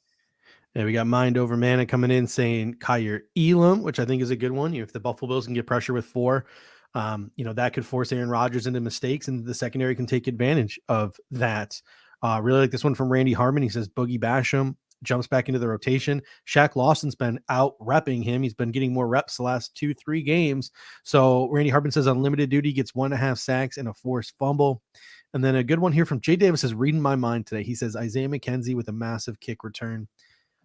Yeah, we got Mind Over Mana coming in saying Kyer Elam, which I think is a good one. If the Buffalo Bills can get pressure with 4, that could force Aaron Rodgers into mistakes, and the secondary can take advantage of that. Really like this one from Randy Harmon. He says Boogie Basham jumps back into the rotation. Shaq Lawson's been out repping him. He's been getting more reps the last 2-3 games. So Randy Harmon says unlimited duty, gets 1.5 sacks and a forced fumble. And then a good one here from Jay Davis is reading my mind today. He says Isaiah McKenzie with a massive kick return.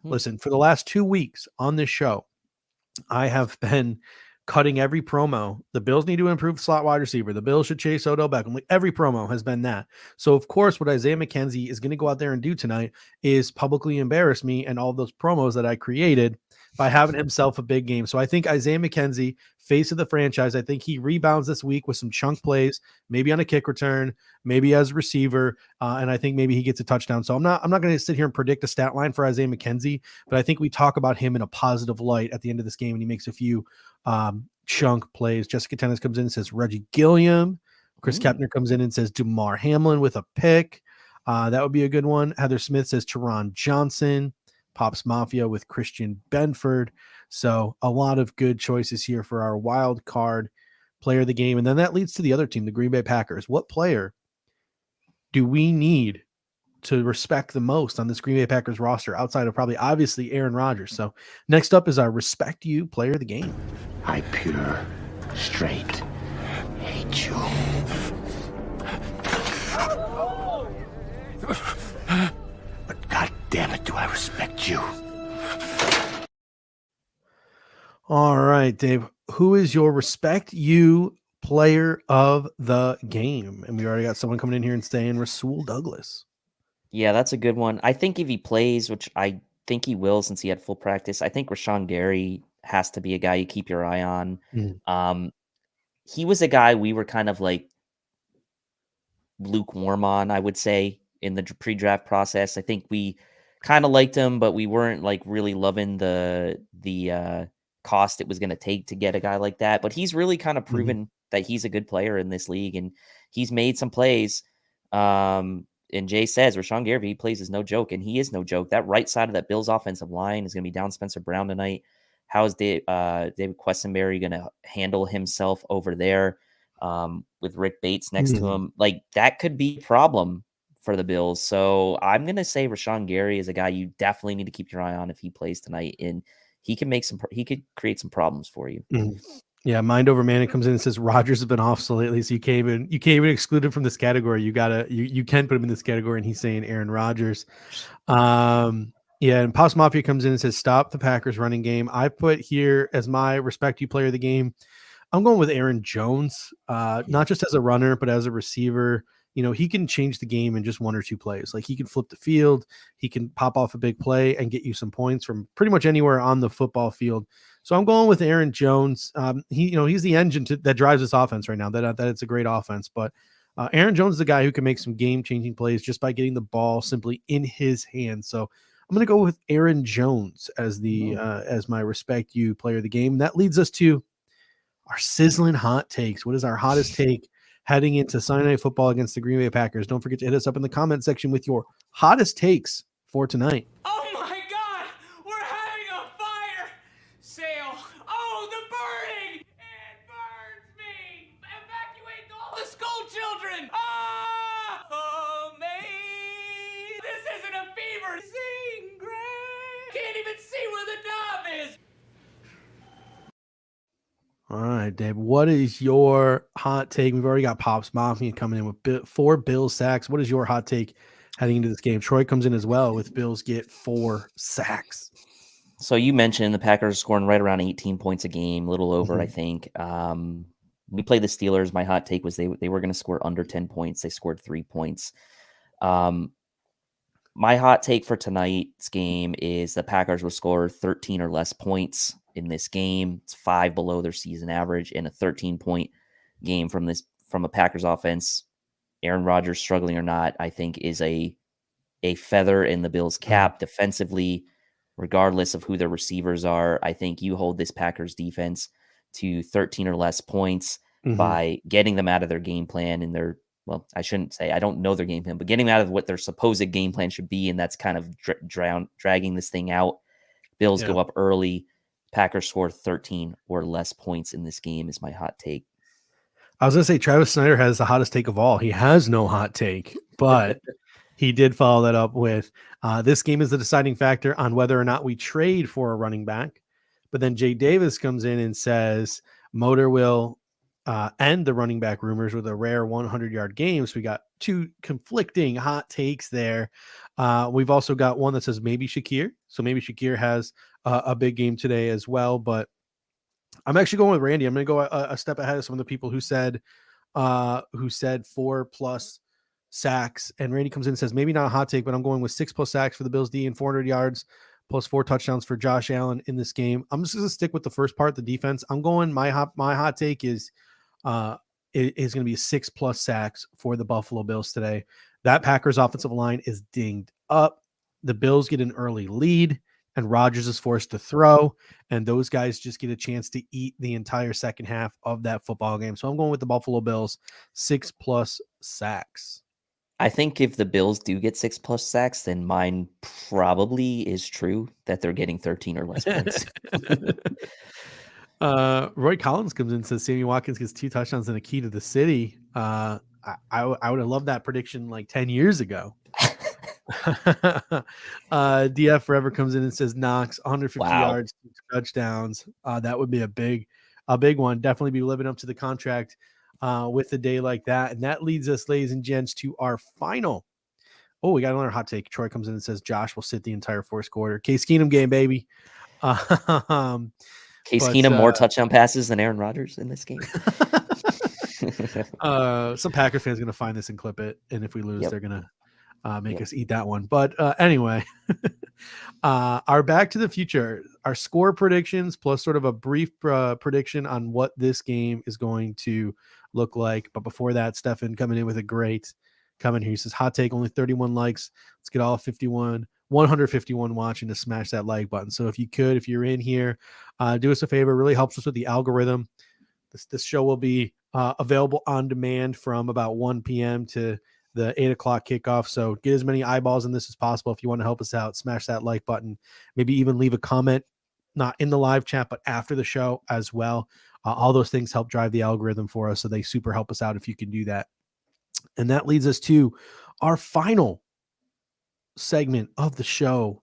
Listen, for the last 2 weeks on this show, I have been cutting every promo. The Bills need to improve slot wide receiver. The Bills should chase Odell Beckham. Like every promo has been that. So of course, what Isaiah McKenzie is going to go out there and do tonight is publicly embarrass me and all those promos that I created by having himself a big game. So I think Isaiah McKenzie, face of the franchise, I think he rebounds this week with some chunk plays, maybe on a kick return, maybe as a receiver, and I think maybe he gets a touchdown. So I'm not going to sit here and predict a stat line for Isaiah McKenzie, but I think we talk about him in a positive light at the end of this game, and he makes a few chunk plays. Jessica Tennis comes in and says Reggie Gilliam. Chris Kepner comes in and says Damar Hamlin with a pick. That would be a good one. Heather Smith says Teron Johnson. Pops Mafia with Christian Benford. So a lot of good choices here for our wild card player of the game. And then that leads to the other team, the Green Bay Packers. What player do we need to respect the most on this Green Bay Packers roster outside of probably obviously Aaron Rodgers? So next up is our respect you player of the game. I pure, straight hate you. But God damn it, do I respect you. All right, Dave, who is your respect you player of the game? And we already got someone coming in here and saying Rasul Douglas. Yeah, that's a good one. I think if he plays, which I think he will since he had full practice, I think Rashawn Gary has to be a guy you keep your eye on. He was a guy we were kind of like lukewarm on, I would say, in the pre-draft process. I think we kind of liked him, but we weren't like really loving the cost it was going to take to get a guy like that. But he's really kind of proven that he's a good player in this league, and he's made some plays. And Jay says Rashawn Gary, if he plays, is no joke, and he is no joke. That right side of that Bills offensive line is going to be down Spencer Brown tonight. How is David Questenberry going to handle himself over there with Rick Bates next to him? Like that could be a problem for the Bills. So I'm going to say Rashawn Gary is a guy you definitely need to keep your eye on if he plays tonight, and he could create some problems for you. Yeah, Mind Over Man comes in and says Rodgers has been off so lately, so you can't even exclude him from this category. You can put him in this category, and he's saying Aaron Rodgers. Yeah, and Pops Mafia comes in and says stop the Packers running game. I put here as my respect you player of the game, I'm going with Aaron Jones, not just as a runner, but as a receiver. You know, he can change the game in just 1 or 2 plays. Like he can flip the field, he can pop off a big play and get you some points from pretty much anywhere on the football field. So I'm going with Aaron Jones. He's the engine that drives this offense right now. That it's a great offense, but Aaron Jones is the guy who can make some game-changing plays just by getting the ball simply in his hands. So I'm going to go with Aaron Jones as as my respect you player of the game. And that leads us to our sizzling hot takes. What is our hottest take heading into Sunday Night Football against the Green Bay Packers? Don't forget to hit us up in the comment section with your hottest takes for tonight. Oh my God! We're having a fire sale! Oh, the burning! It burns me! Evacuate all the school children! Ah! Oh, me! This isn't a fever! Sing, Gray! Can't even see where the knob is! All right, Dave, what is your hot take? We've already got Pops Mafia coming in with 4 Bills sacks. What is your hot take heading into this game? Troy comes in as well with Bills get 4 sacks. So you mentioned the Packers scoring right around 18 points a game, a little over, I think. we played the Steelers. My hot take was they were going to score under 10 points. They scored 3 points. My hot take for tonight's game is the Packers will score 13 or less points in this game. It's 5 below their season average, and a 13-point game from a Packers offense. Aaron Rodgers, struggling or not, I think is a feather in the Bills' cap defensively, regardless of who their receivers are. I think you hold this Packers defense to 13 or less points by getting them out of their game plan and their, well, I shouldn't say, I don't know their game plan, but getting them out of what their supposed game plan should be. And that's kind of dragging this thing out. Bills go up early. Packers score 13 or less points in this game is my hot take. I was going to say Travis Snyder has the hottest take of all. He has no hot take, but he did follow that up with this game is the deciding factor on whether or not we trade for a running back. But then Jay Davis comes in and says Motor will end the running back rumors with a rare 100-yard game. So we got 2 conflicting hot takes there. We've also got one that says maybe Shakir. So maybe Shakir has a big game today as well. But I'm actually going with Randy. I'm going to go a step ahead of some of the people who said 4+ sacks. And Randy comes in and says maybe not a hot take, but I'm going with 6+ sacks for the Bills D and 400 yards. Plus 4 touchdowns for Josh Allen in this game. I'm just going to stick with the first part, the defense. I'm going. My hot take is going to be 6+ sacks for the Buffalo Bills today. That Packers offensive line is dinged up. The Bills get an early lead, and Rodgers is forced to throw, and those guys just get a chance to eat the entire second half of that football game. So I'm going with the Buffalo Bills, 6+ sacks. I think if the Bills do get 6+ sacks, then mine probably is true that they're getting 13 or less points. Roy Collins comes in and says Sammy Watkins gets 2 touchdowns and a key to the city. I would have loved that prediction like 10 years ago. DF Forever comes in and says Knox 150 yards, 2 touchdowns. That would be a big one. Definitely be living up to the contract with a day like that. And that leads us, ladies and gents, to our final. Oh, we got another hot take. Troy comes in and says Josh will sit the entire fourth quarter. Case Keenum game, baby. Case Keenum more touchdown passes than Aaron Rodgers in this game. Some Packer fans are going to find this and clip it. And if we lose, they're going to make us eat that one. But anyway, our Back to the Future, our score predictions, plus sort of a brief prediction on what this game is going to look like. But before that, Stefan coming in with a great comment here. He says, hot take, only 31 likes. Let's get all 151 watching to smash that like button. So if you're in here, do us a favor. It really helps us with the algorithm. This show will be available on demand from about 1 p.m. to the 8 o'clock kickoff. So get as many eyeballs in this as possible. If you want to help us out, smash that like button, maybe even leave a comment, not in the live chat, but after the show as well. All those things help drive the algorithm for us. So they super help us out if you can do that. And that leads us to our final segment of the show,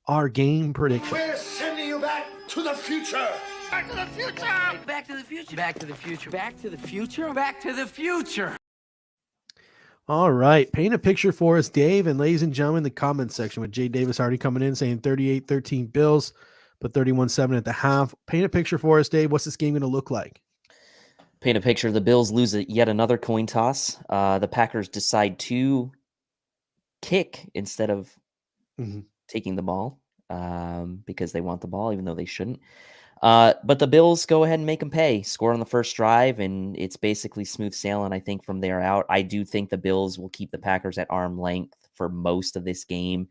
our game prediction. We're sending you back to the future. Back to the future! Back to the future! Back to the future! Back to the future! Back to the future! All right. Paint a picture for us, Dave. And ladies and gentlemen, the comment section with Jay Davis already coming in saying 38-13 Bills, but 31-7 at the half. Paint a picture for us, Dave. What's this game going to look like? Paint a picture. The Bills lose yet another coin toss. The Packers decide to kick instead of taking the ball because they want the ball, even though they shouldn't. But the Bills go ahead and make them pay, score on the first drive, and it's basically smooth sailing, I think, from there out. I do think the Bills will keep the Packers at arm length for most of this game.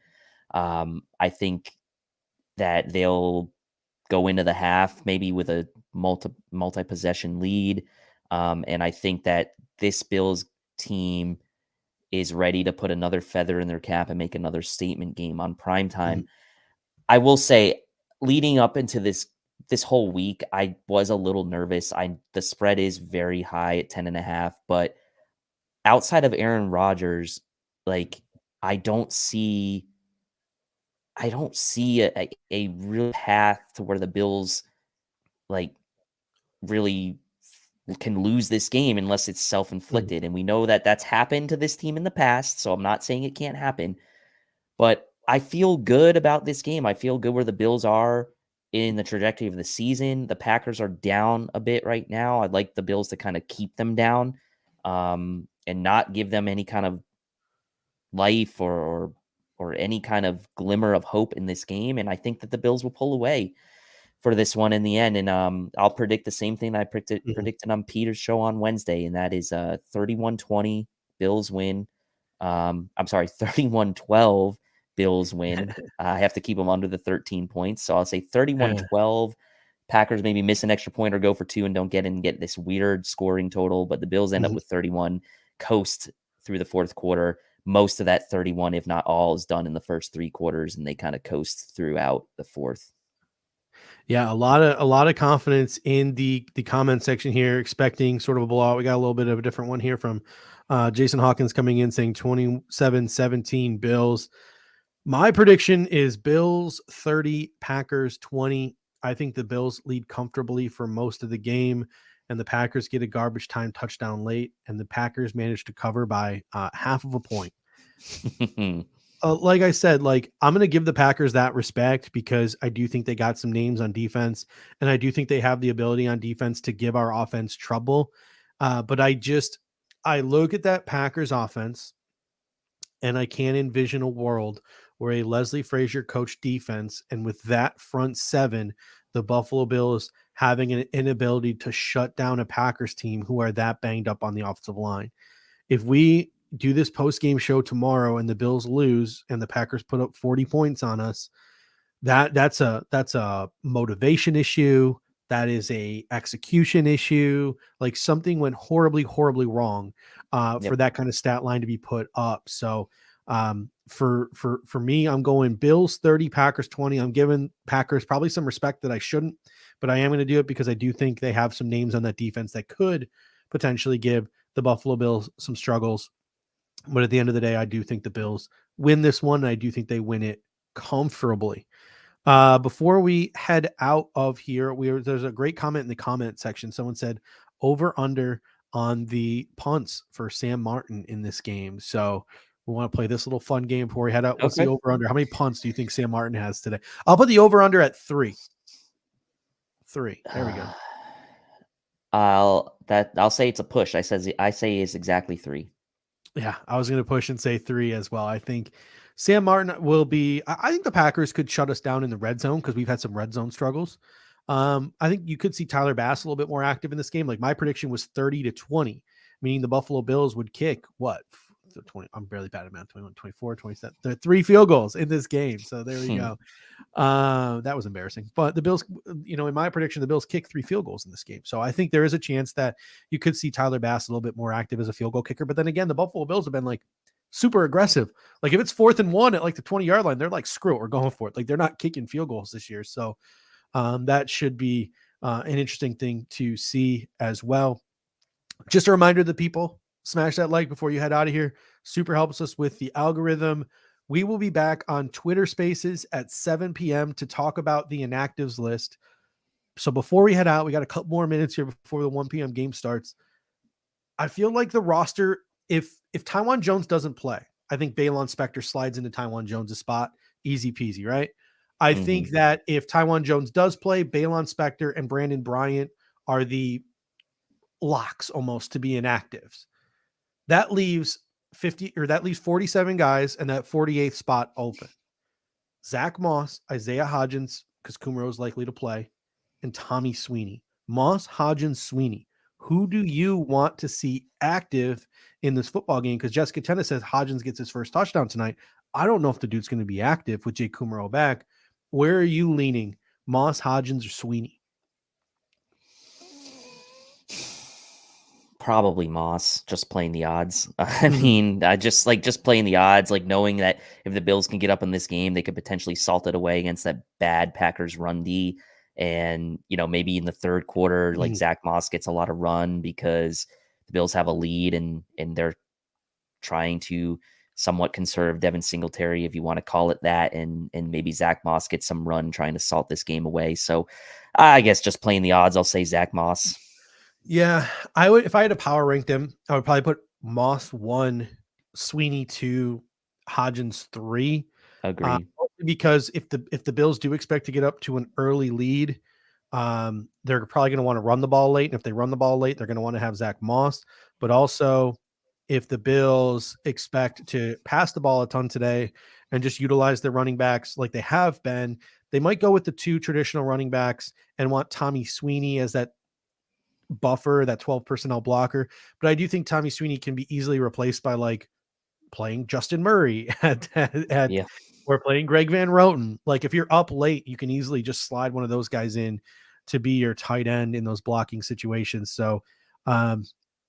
I think that they'll go into the half maybe with a multi-possession lead. And I think that this Bills team is ready to put another feather in their cap and make another statement game on primetime. I will say, leading up into this whole week, I was a little nervous. The spread is very high at 10.5, but outside of Aaron Rodgers, like I don't see a real path to where the Bills like really can lose this game unless it's self-inflicted. And we know that that's happened to this team in the past, so I'm not saying it can't happen, but I feel good about this game. I feel good where the Bills are in the trajectory of the season. The Packers are down a bit right now. I'd like the Bills to kind of keep them down, and not give them any kind of life or any kind of glimmer of hope in this game. And I think that the Bills will pull away for this one in the end. And I'll predict the same thing that I predicted on Peter's show on Wednesday, and that is 31-20 Bills win. I'm sorry, 31-12 Bills win. I have to keep them under the 13 points. So I'll say 31-12. Packers maybe miss an extra point or go for 2 and don't get this weird scoring total, but the Bills end up with 31, coast through the fourth quarter. Most of that 31, if not all, is done in the first 3 quarters, and they kind of coast throughout the fourth. Yeah, a lot of confidence in the comment section here, expecting sort of a blowout. We got a little bit of a different one here from Jason Hawkins coming in saying 27-17 Bills. My prediction is Bills 30, Packers 20. I think the Bills lead comfortably for most of the game, and the Packers get a garbage time touchdown late, and the Packers manage to cover by half of a point. Like I said, like I'm going to give the Packers that respect because I do think they got some names on defense, and I do think they have the ability on defense to give our offense trouble. But I look at that Packers offense, and I can't envision a world where a Leslie Frazier coached defense, and with that front seven, the Buffalo Bills having an inability to shut down a Packers team who are that banged up on the offensive line. If we do this post-game show tomorrow and the Bills lose and the Packers put up 40 points on us, that's a motivation issue. That is a execution issue. Like something went horribly, horribly wrong for that kind of stat line to be put up. So for me, I'm going Bills 30, Packers 20. I'm giving Packers probably some respect that I shouldn't, but I am going to do it because I do think they have some names on that defense that could potentially give the Buffalo Bills some struggles. But at the end of the day, I do think the Bills win this one. And I do think they win it comfortably. Before we head out of here, there's a great comment in the comment section. Someone said over under on the punts for Sam Martin in this game. So we want to play this little fun game before we head out. What's the over under? How many punts do you think Sam Martin has today? I'll put the over under at 3. 3. There we go. I'll say it's a push. I say it's exactly 3. Yeah, I was going to push and say 3 as well. I think Sam Martin will be. I think the Packers could shut us down in the red zone because we've had some red zone struggles. I think you could see Tyler Bass a little bit more active in this game. Like my prediction was 30-20, meaning the Buffalo Bills would kick what? 20. I'm barely bad at math. 21, 24, 27. There are 3 field goals in this game. So there we go. That was embarrassing. But the Bills, in my prediction, the Bills kick 3 field goals in this game. So I think there is a chance that you could see Tyler Bass a little bit more active as a field goal kicker. But then again, the Buffalo Bills have been like super aggressive. Like if it's 4th and 1 at like the 20-yard line, they're like, screw it, we're going for it. Like they're not kicking field goals this year. So that should be an interesting thing to see as well. Just a reminder to the people, smash that like before you head out of here. Super helps us with the algorithm. We will be back on Twitter Spaces at 7 p.m. to talk about the inactives list. So before we head out, we got a couple more minutes here before the 1 p.m. game starts. I feel like the roster, if Taiwan Jones doesn't play, I think Baylon Spector slides into Taiwan Jones' spot. Easy peasy, right? I think that if Taiwan Jones does play, Baylon Spector and Brandon Bryant are the locks almost to be inactives. That leaves 47 guys and that 48th spot open. Zach Moss, Isaiah Hodgins, because Kumaro is likely to play, and Tommy Sweeney. Moss, Hodgins, Sweeney. Who do you want to see active in this football game? Because Jessica Tennis says Hodgins gets his first touchdown tonight. I don't know if the dude's going to be active with Jay Kumaro back. Where are you leaning? Moss, Hodgins, or Sweeney? Probably Moss, just playing the odds. I mean, just playing the odds, like knowing that if the Bills can get up in this game, they could potentially salt it away against that bad Packers run D. And, maybe in the third quarter, like Zach Moss gets a lot of run because the Bills have a lead and they're trying to somewhat conserve Devin Singletary, if you want to call it that. And maybe Zach Moss gets some run trying to salt this game away. So I guess just playing the odds, I'll say Zach Moss. Yeah, I would. If I had to power rank them, I would probably put Moss 1, Sweeney 2, Hodgins 3. Agree. because if the Bills do expect to get up to an early lead, they're probably going to want to run the ball late. And if they run the ball late, they're going to want to have Zach Moss. But also, if the Bills expect to pass the ball a ton today and just utilize their running backs like they have been, they might go with the 2 traditional running backs and want Tommy Sweeney as that buffer, that 12 personnel blocker. But I do think Tommy Sweeney can be easily replaced by like playing Justin Murray Yeah. or playing Greg Van Roten. Like if you're up late, you can easily just slide one of those guys in to be your tight end in those blocking situations. So,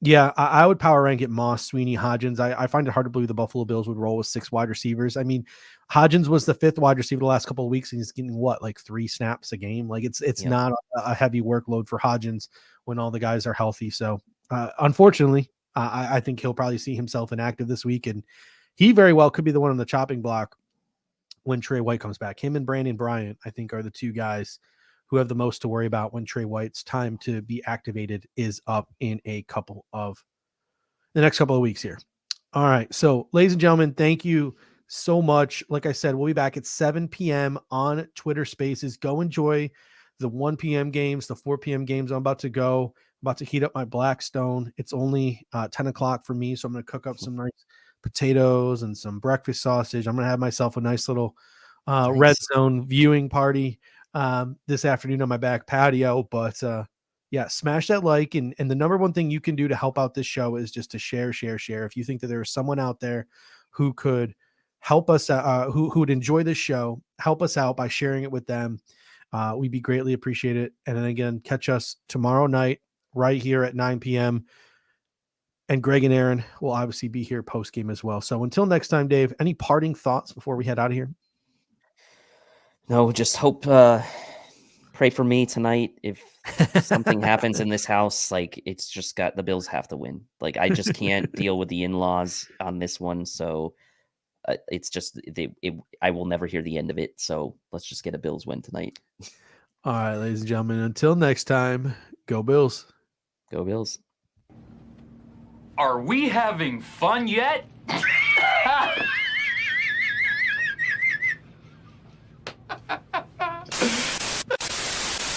yeah, I would power rank it Moss, Sweeney, Hodgins. I find it hard to believe the Buffalo Bills would roll with 6 wide receivers. I mean, Hodgins was the 5th wide receiver the last couple of weeks, and he's getting what, like 3 snaps a game. Like it's not a heavy workload for Hodgins when all the guys are healthy. So, unfortunately, I think he'll probably see himself inactive this week, and he very well could be the one on the chopping block when Trey White comes back. Him and Brandon Bryant, I think, are the 2 guys who have the most to worry about when Trey White's time to be activated is up in the next couple of weeks here. All right. So, ladies and gentlemen, thank you so much. Like I said, we'll be back at 7 p.m. on Twitter Spaces. Go enjoy the 1 p.m. games, the 4 p.m. games. I'm about to heat up my Blackstone. It's only 10 o'clock for me, so I'm going to cook up some nice potatoes and some breakfast sausage. I'm going to have myself a nice little red zone viewing party this afternoon on my back patio. But yeah, smash that like. And the number one thing you can do to help out this show is just to share. If you think that there is someone out there who could help us, who would enjoy this show, help us out by sharing it with them. We'd be greatly appreciated. And then again, catch us tomorrow night right here at 9 p.m. And Greg and Aaron will obviously be here post game as well. So until next time, Dave, any parting thoughts before we head out of here? No, just hope, pray for me tonight. If something happens in this house, like it's just the Bills have to win. Like I just can't deal with the in-laws on this one. So it's just, I will never hear the end of it. So let's just get a Bills win tonight. All right, ladies and gentlemen, until next time, go Bills. Go Bills. Are we having fun yet?